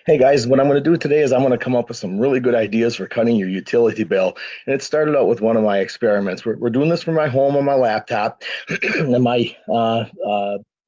Hey guys, what I'm going to do today is I'm going to come up with some really good ideas for cutting your utility bill. And it started out with one of my experiments. We're doing this from my home on my laptop, and my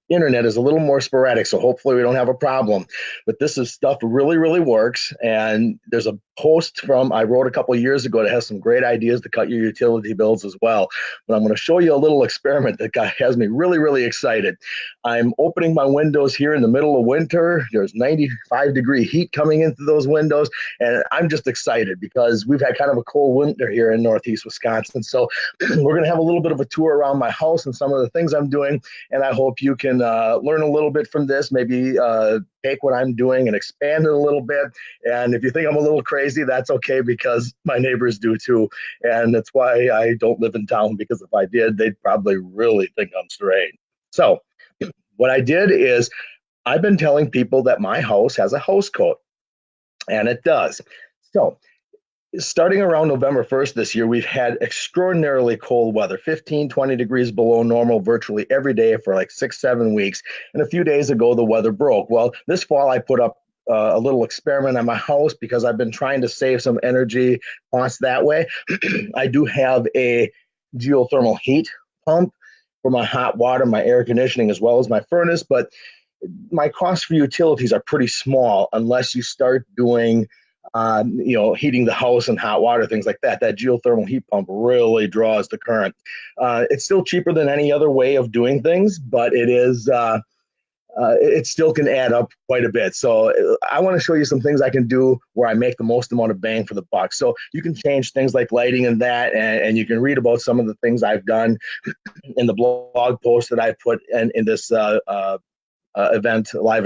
internet is a little more sporadic, so hopefully we don't have a problem. But this is stuff really, really works. And there's a post from I wrote a couple of years ago that has some great ideas to cut your utility bills as well. But I'm going to show you a little experiment that has me really, really excited. I'm opening my windows here in the middle of winter. There's 95-degree heat coming into those windows, and I'm just excited because we've had kind of a cold winter here in Northeast Wisconsin. So we're going to have a little bit of a tour around my house and some of the things I'm doing, and I hope you can learn a little bit from this, maybe take what I'm doing and expand it a little bit. And if you think I'm a little crazy, that's okay, because my neighbors do too. And that's why I don't live in town, because if I did, they'd probably really think I'm strange. So what I did is I've been telling people that my house has a house coat, and it does. So starting around November 1st this year, we've had extraordinarily cold weather, 15, 20 degrees below normal virtually every day for like 6, 7 weeks. And a few days ago, the weather broke. Well, this fall, I put up a little experiment on my house because I've been trying to save some energy costs that way. I do have a geothermal heat pump for my hot water, my air conditioning, as well as my furnace. But my costs for utilities are pretty small unless you start doing heating the house and hot water, things like that. That geothermal heat pump really draws the current. It's still cheaper than any other way of doing things, but it still can add up quite a bit. So I want to show you some things I can do where I make the most amount of bang for the buck. So you can change things like lighting and that, and you can read about some of the things I've done in the blog post that I put in this live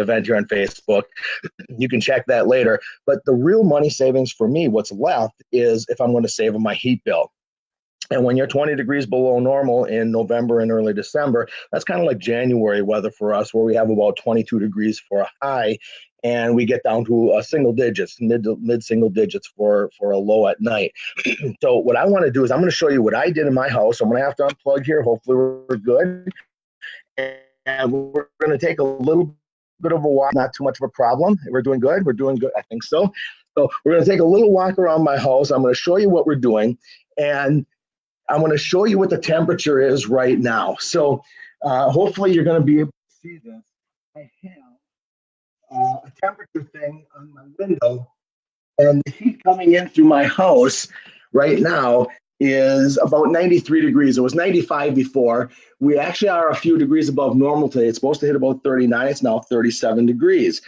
event here on Facebook. You can check that later. But the real money savings for me, what's left, is if I'm going to save on my heat bill. And when you're 20 degrees below normal in November and early December, that's kind of like January weather for us, where we have about 22 degrees for a high, and we get down to single digits, mid single digits for a low at night. So what I want to do is I'm going to show you what I did in my house. I'm going to have to unplug here. Hopefully we're good. And we're going to take a little bit of a walk, not too much of a problem. We're doing good. We're doing good. I think so. So we're going to take a little walk around my house. I'm going to show you what we're doing, and I'm going to show you what the temperature is right now. So hopefully you're going to be able to see this. I have a temperature thing on my window, and the heat coming in through my house right now is about 93 degrees. It was 95 before. We actually are a few degrees above normal today. It's supposed to hit about 39. It's now 37 degrees.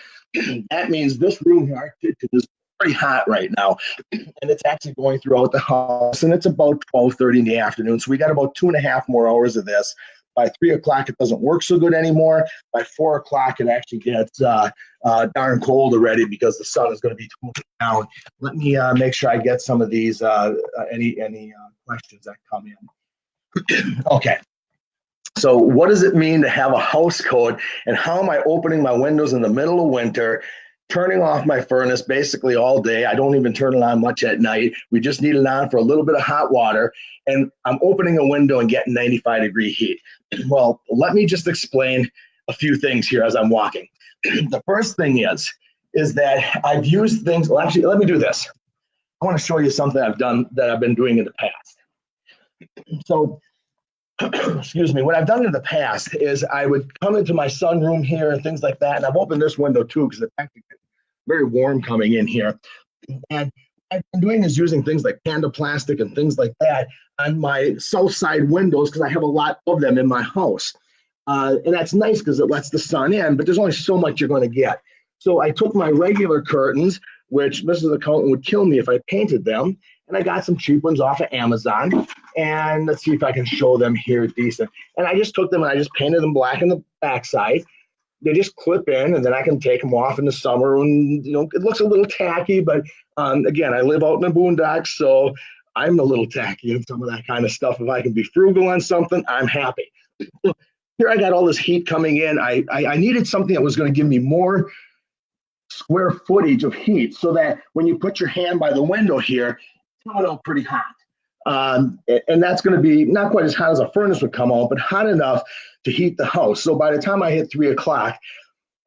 That means this room here, our kitchen, is pretty hot right now, and it's actually going throughout the house, and it's about 12:30 in the afternoon. So we got about 2.5 more hours of this. By 3 o'clock, it doesn't work so good anymore. By 4 o'clock, it actually gets darn cold already, because the sun is going to be cooling down. Let me make sure I get some of these, any questions that come in. Okay. So what does it mean to have a house coat, and how am I opening my windows in the middle of winter, turning off my furnace basically all day? I don't even turn it on much at night. We just need it on for a little bit of hot water, and I'm opening a window and getting 95-degree heat. Well, let me just explain a few things here as I'm walking. The first thing is that I've used things. Well, actually, let me do this. I want to show you something I've been doing in the past. So, excuse me, what I've done in the past is I would come into my sunroom here and things like that, and I've opened this window too, because it's actually very warm coming in here. And what I've been doing is using things like panda plastic and things like that on my south side windows, because I have a lot of them in my house. And that's nice because it lets the sun in, but there's only so much you're going to get. So I took my regular curtains, which Mrs. Accountant would kill me if I painted them, and I got some cheap ones off of Amazon. And let's see if I can show them here decent. And I just took them and I just painted them black in the backside. They just clip in, and then I can take them off in the summer. And, it looks a little tacky, but again, I live out in the boondocks, so I'm a little tacky and some of that kind of stuff. If I can be frugal on something, I'm happy. So here I got all this heat coming in. I needed something that was going to give me more square footage of heat, so that when you put your hand by the window here, it's coming out pretty hot. And that's going to be not quite as hot as a furnace would come out, but hot enough to heat the house. So by the time I hit 3 o'clock,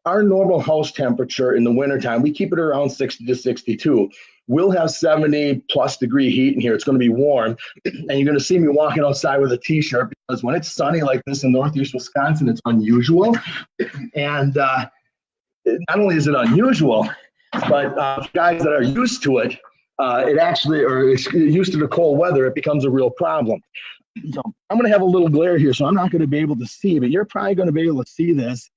our normal house temperature in the wintertime, we keep it around 60 to 62. We'll have 70 plus degree heat in here. It's going to be warm. And you're going to see me walking outside with a t-shirt because when it's sunny like this in Northeast Wisconsin, it's unusual. And not only is it unusual, but guys that are used to it, it actually, or it's used to the cold weather, it becomes a real problem. So I'm going to have a little glare here, so I'm not going to be able to see, but you're probably going to be able to see this.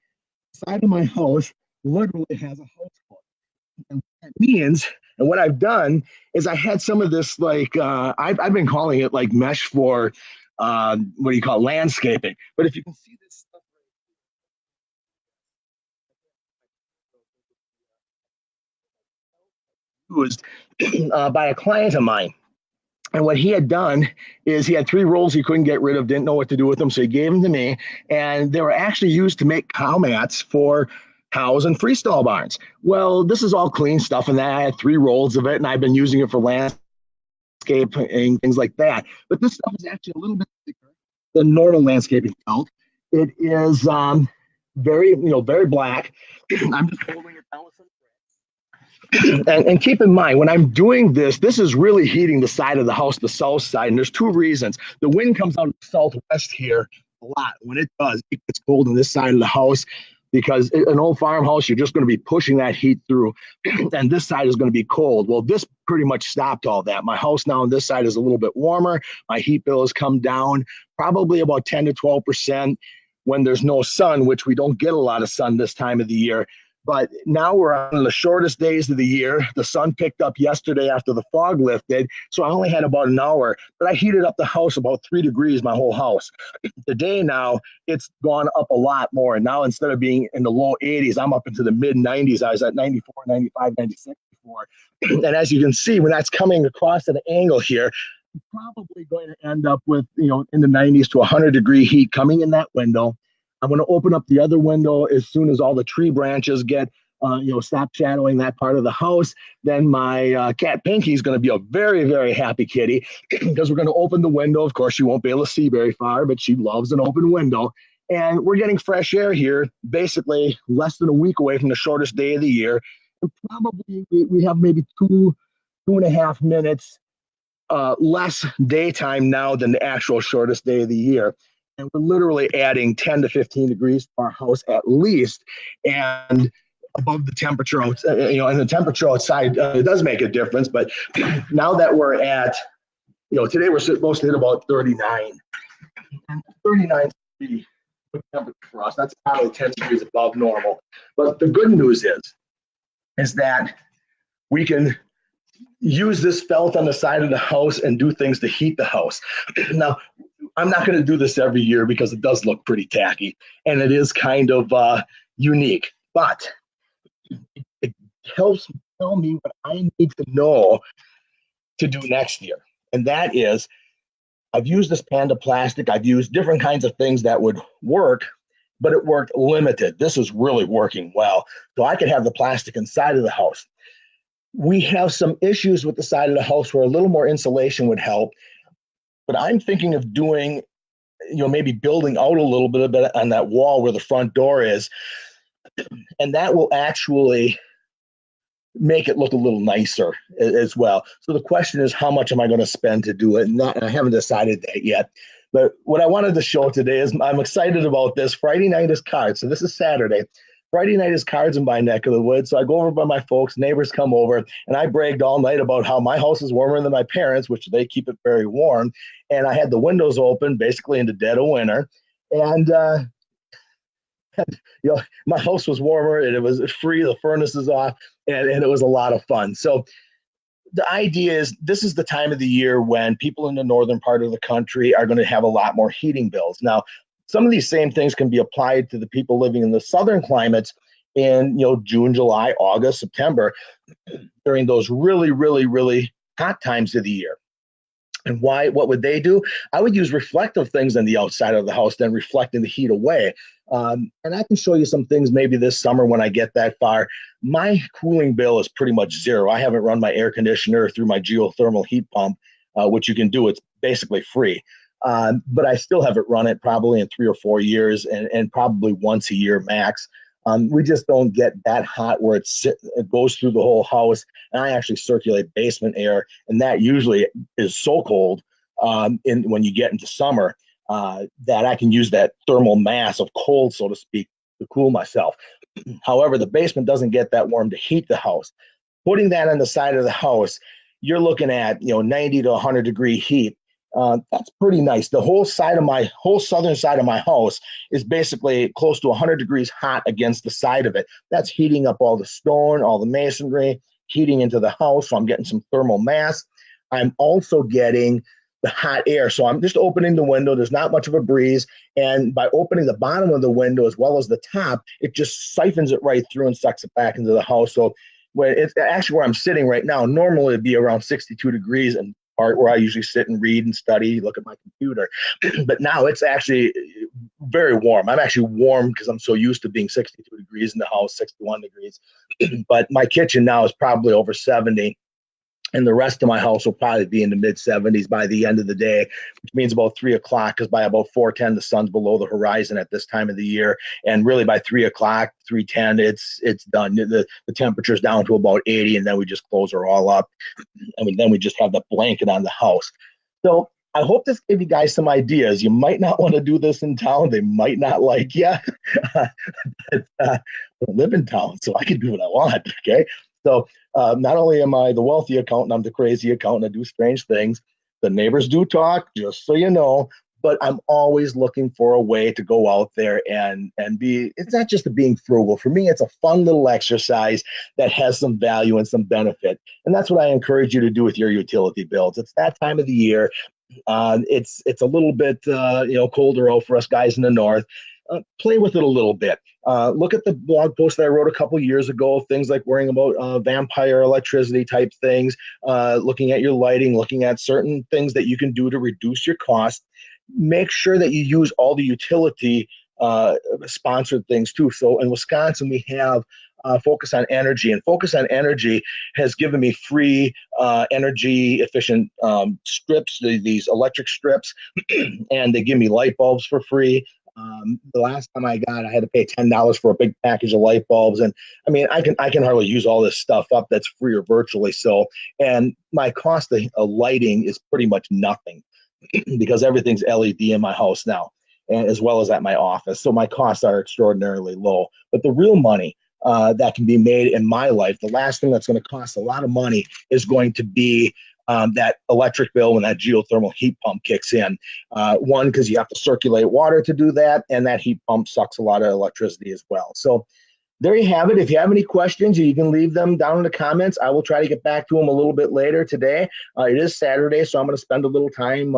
The side of my house literally has a house foot. And what that means, and what I've done is I had some of this, like, I've been calling it like mesh for, what do you call it, landscaping. But if you can see this stuff right here, was by a client of mine. And what he had done is he had 3 rolls he couldn't get rid of, didn't know what to do with them, so he gave them to me. And they were actually used to make cow mats for cows and freestall barns. Well, this is all clean stuff, and I had 3 rolls of it, and I've been using it for landscape and things like that. But this stuff is actually a little bit thicker than normal landscaping felt. It is very, very black. I'm just holding it down with some. And keep in mind, when I'm doing this, this is really heating the side of the house, the south side. And there's 2 reasons. The wind comes out of the southwest here a lot. When it does, it gets cold on this side of the house because an old farmhouse, you're just going to be pushing that heat through. And this side is going to be cold. Well, this pretty much stopped all that. My house now on this side is a little bit warmer. My heat bill has come down probably about 10 to 12% when there's no sun, which we don't get a lot of sun this time of the year. But now we're on the shortest days of the year. The sun picked up yesterday after the fog lifted, so I only had about an hour. But I heated up the house about 3 degrees, my whole house. Today now, it's gone up a lot more. And now instead of being in the low 80s, I'm up into the mid 90s. I was at 94, 95, 96 before. And as you can see, when that's coming across at an angle here, I'm probably going to end up with, in the 90s to 100-degree heat coming in that window. I'm going to open up the other window as soon as all the tree branches get, stop shadowing that part of the house. Then my cat Pinky is going to be a very, very happy kitty because we're going to open the window. Of course, she won't be able to see very far, but she loves an open window. And we're getting fresh air here, basically less than a week away from the shortest day of the year. And probably we have maybe 2.5 minutes less daytime now than the actual shortest day of the year. And we're literally adding 10 to 15 degrees to our house at least. And above the temperature, and the temperature outside, it does make a difference. But now that we're at, today we're supposed to hit about 39. And 39 is pretty good temperature for us. That's probably 10 degrees above normal. But the good news is that we can use this felt on the side of the house and do things to heat the house. Now, I'm not going to do this every year because it does look pretty tacky and it is kind of unique, but it helps tell me what I need to know to do next year. And that is, I've used this Panda plastic. I've used different kinds of things that would work, but it worked limited. This is really working well. So I could have the plastic inside of the house. We have some issues with the side of the house where a little more insulation would help. But I'm thinking of doing, maybe building out a little bit on that wall where the front door is. And that will actually make it look a little nicer as well. So the question is, how much am I going to spend to do it? And I haven't decided that yet. But what I wanted to show today is I'm excited about this. Friday night is cards. So this is Saturday. Friday night is cards in my neck of the woods. So I go over by my folks, neighbors come over, and I bragged all night about how my house is warmer than my parents', which they keep it very warm. And I had the windows open basically in the dead of winter. And, my house was warmer and it was free. The furnace is off and it was a lot of fun. So the idea is this is the time of the year when people in the northern part of the country are going to have a lot more heating bills. Now, some of these same things can be applied to the people living in the southern climates in, June, July, August, September, during those really, really, really hot times of the year. And why? What would they do? I would use reflective things on the outside of the house, then reflecting the heat away. And I can show you some things maybe this summer when I get that far. My cooling bill is pretty much zero. I haven't run my air conditioner through my geothermal heat pump, which you can do. It's basically free. But I still haven't run it probably in 3 or 4 years and probably once a year max. We just don't get that hot where it goes through the whole house. And I actually circulate basement air, and that usually is so cold when you get into summer that I can use that thermal mass of cold, so to speak, to cool myself. However, the basement doesn't get that warm to heat the house. Putting that on the side of the house, you're looking at 90 to 100-degree heat. That's pretty nice. The whole southern side of my house is basically close to 100 degrees hot against the side of it. That's heating up all the stone, all the masonry, heating into the house. So I'm getting some thermal mass. I'm also getting the hot air. So I'm just opening the window. There's not much of a breeze. And by opening the bottom of the window as well as the top, it just siphons it right through and sucks it back into the house. So when it's actually where I'm sitting right now, normally it'd be around 62 degrees and part where I usually sit and read and study, look at my computer. But now it's actually very warm. I'm actually warm because I'm so used to being 62 degrees in the house, 61 degrees. But my kitchen now is probably over 70. And the rest of my house will probably be in the mid 70s by the end of the day, which means about 3 o'clock, because by about 4:10, the sun's below the horizon at this time of the year. And really by 3 o'clock, 3:10, it's done. The temperature's down to about 80, and then we just close her all up. And then we just have the blanket on the house. So I hope this gave you guys some ideas. You might not want to do this in town. They might not like you. But, I live in town, so I can do what I want, okay? So not only am I the wealthy accountant, I'm the crazy accountant. I do strange things. The neighbors do talk, just so you know. But I'm always looking for a way to go out there and be. It's not just being frugal. For me, it's a fun little exercise that has some value and some benefit. And that's what I encourage you to do with your utility bills. It's that time of the year. It's a little bit colder out for us guys in the north. Play with it a little bit. Look at the blog post that I wrote a couple years ago, things like worrying about vampire electricity type things, looking at your lighting, looking at certain things that you can do to reduce your cost. Make sure that you use all the utility sponsored things too. So in Wisconsin, we have Focus on Energy, and Focus on Energy has given me free energy efficient strips, these electric strips, and they give me light bulbs for free. The last time I had to pay $10 for a big package of light bulbs, and I mean, I can hardly use all this stuff up that's free or virtually so. And my cost of lighting is pretty much nothing because everything's LED in my house now, and as well as at my office. So my costs are extraordinarily low. But the real money that can be made in my life, the last thing that's going to cost a lot of money is going to be that electric bill when that geothermal heat pump kicks in. One, because you have to circulate water to do that, and that heat pump sucks a lot of electricity as well. So there you have it. If you have any questions, you can leave them down in the comments. I will try to get back to them a little bit later today. It is Saturday, so I'm going to spend a little time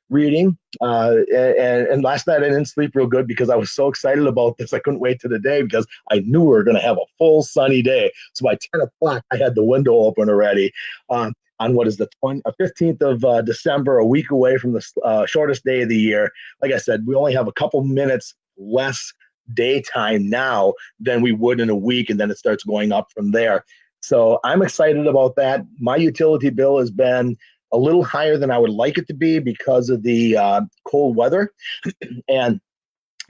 reading. And last night I didn't sleep real good because I was so excited about this. I couldn't wait to the day because I knew we were going to have a full sunny day. So by 10 o'clock, I had the window open already. On what is the 15th of December, a week away from the shortest day of the year. Like I said, we only have a couple minutes less daytime now than we would in a week, and then it starts going up from there. So I'm excited about that. My utility bill has been a little higher than I would like it to be because of the cold weather. And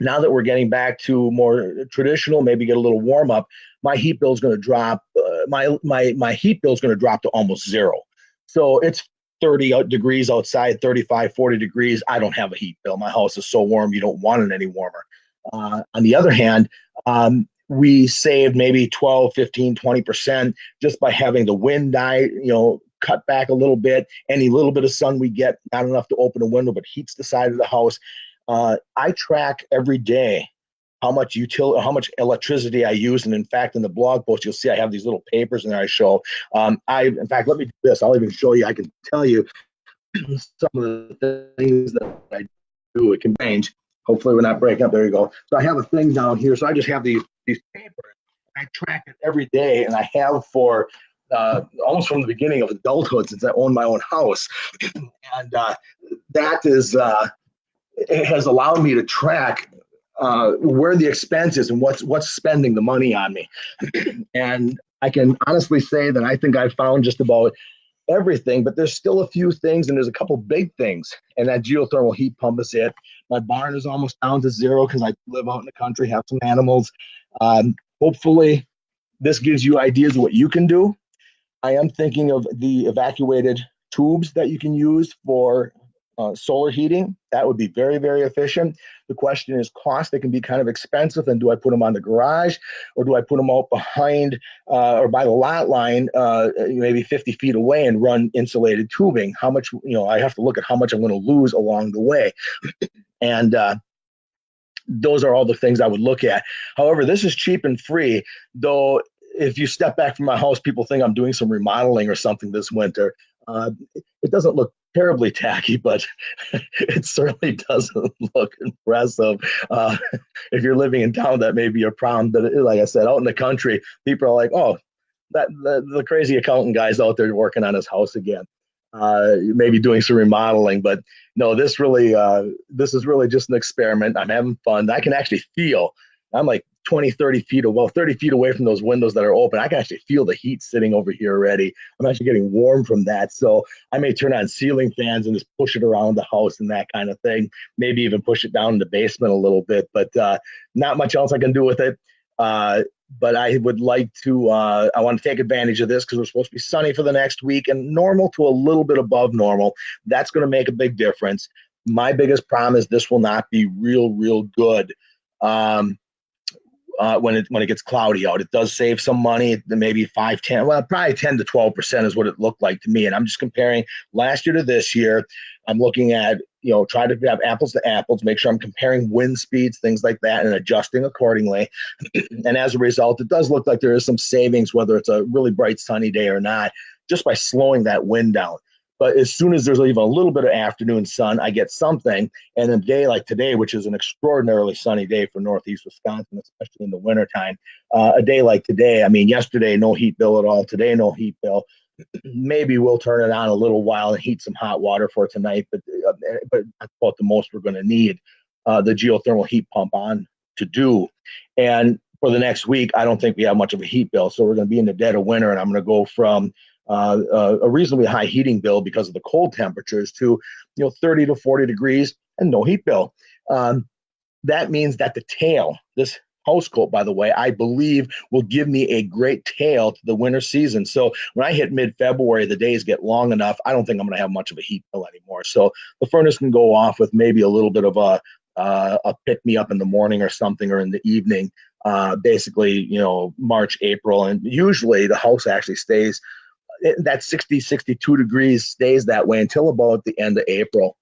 now that we're getting back to more traditional, maybe get a little warm up, my heat bill is going to drop. My heat bill is going to drop to almost zero. So it's 30 degrees outside, 35, 40 degrees. I don't have a heat bill. My house is so warm, you don't want it any warmer. On the other hand, we saved maybe 12, 15, 20% just by having the wind cut back a little bit. Any little bit of sun we get, not enough to open a window, but heats the side of the house. I track every day how much electricity I use. And in fact, in the blog post, you'll see I have these little papers in there I show. In fact, let me do this. I'll even show you. I can tell you some of the things that I do. It can range. Hopefully we're not breaking up. There you go. So I have a thing down here. So I just have these papers. I track it every day, and I have for almost from the beginning of adulthood since I own my own house. And that is it has allowed me to track where the expense is and what's spending the money on me. And I can honestly say that I think I found just about everything, but there's still a few things, and there's a couple big things. And that geothermal heat pump is it. My barn is almost down to zero because I live out in the country, have some animals. Hopefully, this gives you ideas of what you can do. I am thinking of the evacuated tubes that you can use for solar heating. That would be very, very efficient. The question is cost. They can be kind of expensive. And do I put them on the garage or do I put them out behind or by the lot line, maybe 50 feet away and run insulated tubing? How much, I have to look at how much I'm going to lose along the way. And those are all the things I would look at. However, this is cheap and free, though. If you step back from my house, people think I'm doing some remodeling or something this winter. It doesn't look terribly tacky, but it certainly doesn't look impressive. If you're living in town, that may be your problem. But like I said, out in the country, people are like, "Oh, the crazy accountant guy's out there working on his house again." Maybe doing some remodeling, but no, this is really just an experiment. I'm having fun. I can actually feel. I'm like 20, 30 feet, 30 feet away from those windows that are open. I can actually feel the heat sitting over here already. I'm actually getting warm from that. So I may turn on ceiling fans and just push it around the house and that kind of thing. Maybe even push it down in the basement a little bit, but not much else I can do with it. But I would like to, I want to take advantage of this because we're supposed to be sunny for the next week and normal to a little bit above normal. That's going to make a big difference. My biggest problem is this will not be real good. When it gets cloudy out. It does save some money, maybe 5-10, well, probably 10 to 12% is what it looked like to me. And I'm just comparing last year to this year. I'm looking at, try to have apples to apples, make sure I'm comparing wind speeds, things like that, and adjusting accordingly. And as a result, it does look like there is some savings, whether it's a really bright sunny day or not, just by slowing that wind down. But as soon as there's even a little bit of afternoon sun, I get something. And a day like today, which is an extraordinarily sunny day for Northeast Wisconsin, especially in the wintertime, a day like today, I mean, yesterday, no heat bill at all. Today, no heat bill. Maybe we'll turn it on a little while and heat some hot water for tonight, but that's about the most we're going to need the geothermal heat pump on to do. And for the next week, I don't think we have much of a heat bill. So we're going to be in the dead of winter, and I'm going to go from a reasonably high heating bill because of the cold temperatures to 30 to 40 degrees and no heat bill. That means that the tail, this house coat, by the way, I believe will give me a great tail to the winter season. So when I hit mid-February, the days get long enough, I don't think I'm going to have much of a heat bill anymore. So the furnace can go off with maybe a little bit of a pick-me-up in the morning or something, or in the evening, basically, March, April. And usually the house actually stays that 60, 62 degrees stays that way until about the end of April.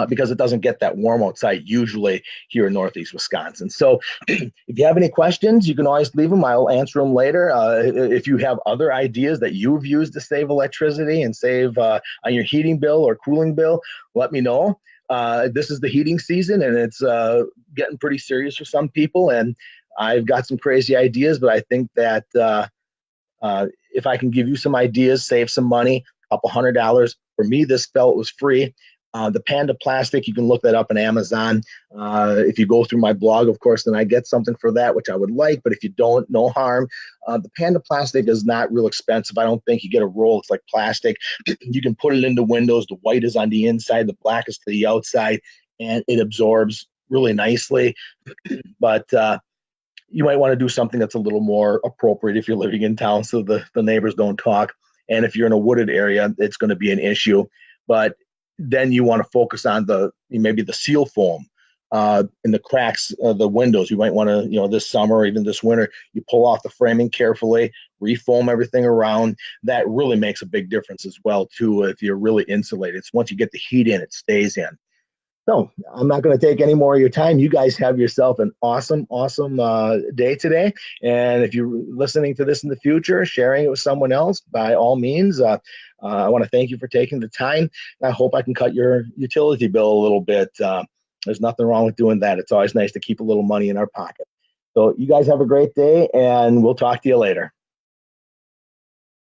Because it doesn't get that warm outside usually here in Northeast Wisconsin. So if you have any questions, you can always leave them. I'll answer them later. If you have other ideas that you've used to save electricity and save on your heating bill or cooling bill, let me know. This is the heating season, and it's getting pretty serious for some people. And I've got some crazy ideas, but I think that if I can give you some ideas, save some money, a couple $100. For me, this felt was free. The Panda plastic, you can look that up on Amazon. If you go through my blog, of course, then I get something for that, which I would like. But if you don't, no harm. The Panda plastic is not real expensive. I don't think you get a roll. It's like plastic. You can put it into windows. The white is on the inside. The black is to the outside. And it absorbs really nicely. But you might want to do something that's a little more appropriate if you're living in town so the neighbors don't talk. And if you're in a wooded area, it's going to be an issue. But then you want to focus on maybe the seal foam in the cracks of the windows. You might want to, this summer or even this winter, you pull off the framing carefully, refoam everything around. That really makes a big difference as well, too, if you're really insulated. So once you get the heat in, it stays in. So I'm not going to take any more of your time. You guys have yourself an awesome day today. And if you're listening to this in the future, sharing it with someone else, by all means, I want to thank you for taking the time. I hope I can cut your utility bill a little bit. There's nothing wrong with doing that. It's always nice to keep a little money in our pocket. So you guys have a great day, and we'll talk to you later.